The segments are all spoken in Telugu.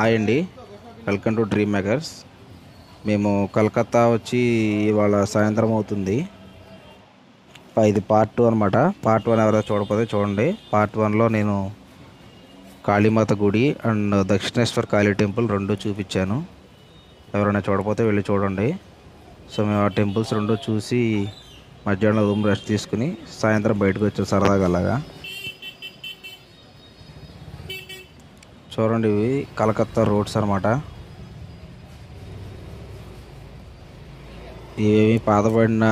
హాయ్ అండి, వెల్కమ్ టు డ్రీమ్ మేకర్స్. మేము కలకత్తా వచ్చి ఇవాళ సాయంత్రం అవుతుంది. ఇది పార్ట్ 2 అనమాట. పార్ట్ 1 ఎవరైనా చూడకపోతే చూడండి. పార్ట్ 1లో నేను కాళీమాత గుడి అండ్ దక్షిణేశ్వర్ కాళీ టెంపుల్ రెండు చూపించాను. ఎవరైనా చూడకపోతే వెళ్ళి చూడండి. సో మేము ఆ టెంపుల్స్ రెండు చూసి మధ్యాహ్నం రూమ్ రెస్ట్ తీసుకుని సాయంత్రం బయటకు వచ్చాం సరదాగా అలాగా. చూడండి, ఇవి కలకత్తా రోడ్స్ అనమాట. ఇవేమి పాతబడిన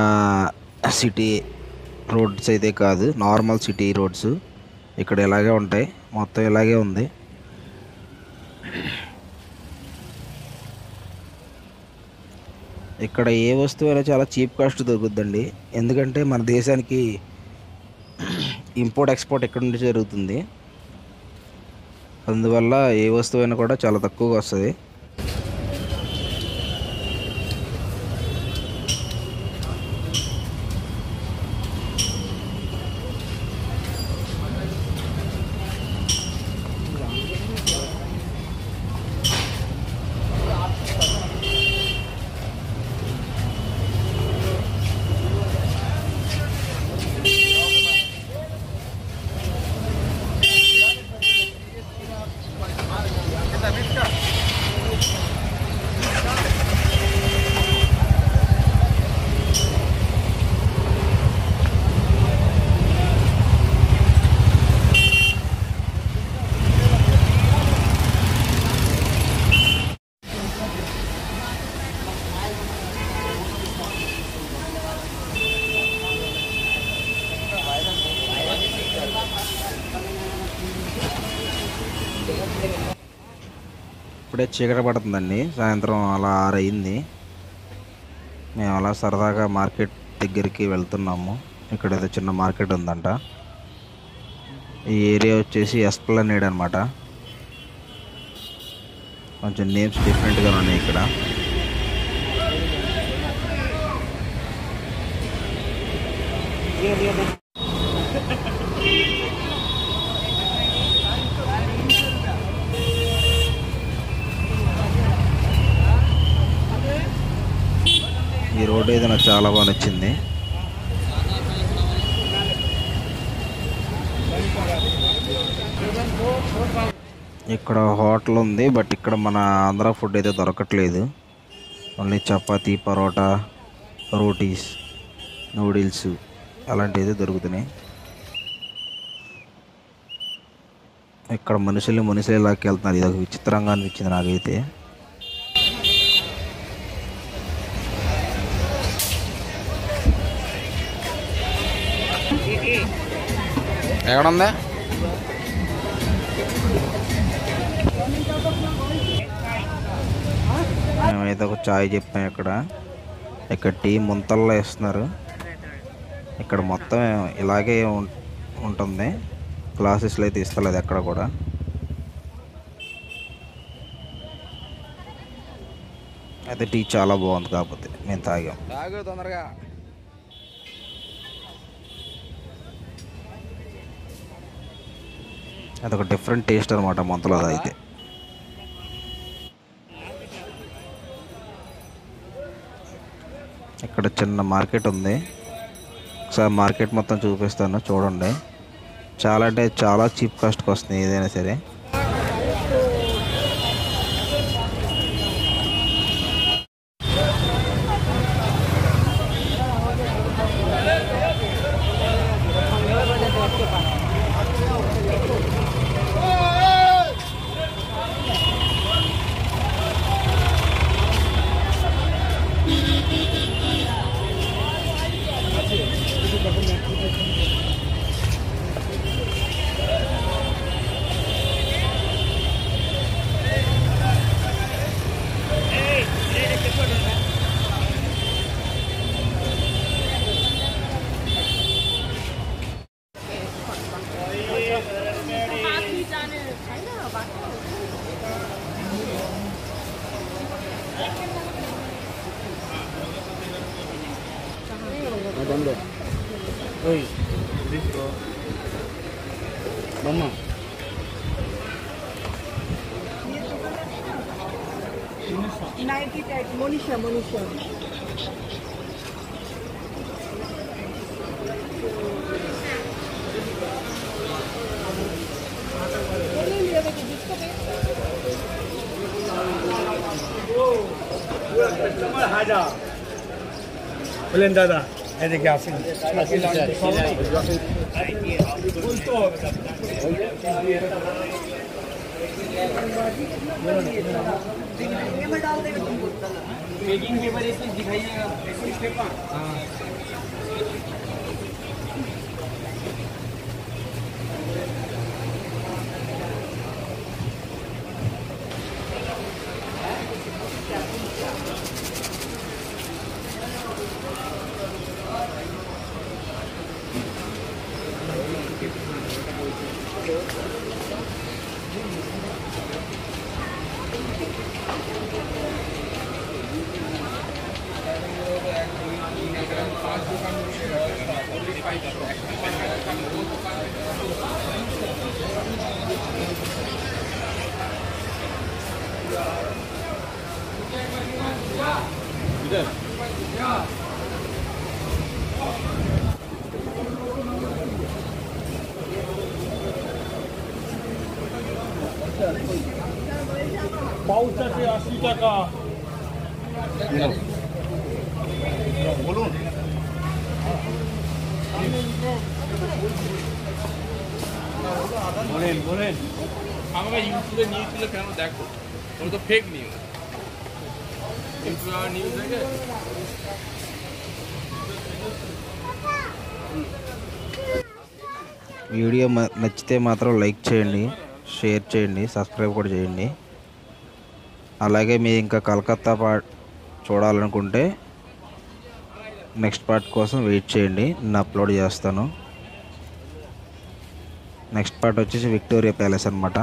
సిటీ రోడ్స్ అయితే కాదు, నార్మల్ సిటీ రోడ్స్. ఇక్కడ ఇలాగే ఉంటాయి, మొత్తం ఇలాగే ఉంది. ఇక్కడ ఏ వస్తువు అయినా చాలా చీప్ కాస్ట్ దొరుకుతుందండి. ఎందుకంటే మన దేశానికి ఇంపోర్ట్ ఎక్స్పోర్ట్ ఎక్కడి నుంచి జరుగుతుంది. అందువల్ల ఏ వస్తువైనా కూడా చాలా తక్కువగా వస్తుంది. ఇప్పుడే చీకటి పడుతుందండి, సాయంత్రం అలా 6 అయింది. మేము అలా సరదాగా మార్కెట్ దగ్గరికి వెళ్తున్నాము. ఇక్కడ ఏదో చిన్న మార్కెట్ ఉందంట. ఈ ఏరియా వచ్చేసి ఎస్ప్లనేడ్ అనమాట. కొంచెం నేమ్స్ డిఫరెంట్గా ఉన్నాయి ఇక్కడ. ఈ రోడ్డు అయితే నాకు చాలా బాగా నచ్చింది. ఇక్కడ హోటల్ ఉంది, బట్ ఇక్కడ మన ఆంధ్ర ఫుడ్ అయితే దొరకట్లేదు. ఓన్లీ చపాతీ, పరోటా, రోటీస్, నూడిల్స్ అలాంటివి అయితే దొరుకుతున్నాయి. ఇక్కడ మనుషులు లాక్కి వెళ్తున్నారు. ఇది ఒక విచిత్రంగా అనిపించింది నాకైతే. ఎక్కడుందా? మేమైతే ఒక చాయ్ చెప్పాం. ఇక్కడ టీ ముంతల్లో వేస్తున్నారు. ఇక్కడ మొత్తం ఇలాగే ఉంటుంది. గ్లాసెస్లో అయితే ఇస్తలేదు ఎక్కడ కూడా. అయితే టీ చాలా బాగుంది, కాకపోతే మేము తాగాం. తొందరగా అదొక డిఫరెంట్ టేస్ట్ అనమాట ముంతలో. అయితే ఇక్కడ చిన్న మార్కెట్ ఉంది. ఒకసారి మార్కెట్ మొత్తం చూపిస్తాను, చూడండి. చాలా అంటే చాలా చీప్ కాస్ట్కి వస్తుంది ఏదైనా సరే. 98 Monisha. कस्टमर हाजा बोलें दादा ऐसे क्या पैकिंग पेपर एक दिखाइएगा। पाउच 80 টাকা বলুন বলেন আমাকে ইউটিউবে নিউজ গুলো কেন দেখো ওটা তো ফেক নিউজ ইউটিউবে নিউজ দেখে వీడియో నచ్చితే మాత్రం లైక్ చేయండి, షేర్ చేయండి, సబ్స్క్రైబ్ కూడా చేయండి. అలాగే మీరు ఇంకా కలకత్తా పార్ట్ చూడాలనుకుంటే నెక్స్ట్ పార్ట్ కోసం వెయిట్ చేయండి, నేను అప్లోడ్ చేస్తాను. నెక్స్ట్ పార్ట్ వచ్చేసి విక్టోరియా ప్యాలెస్ అనమాట.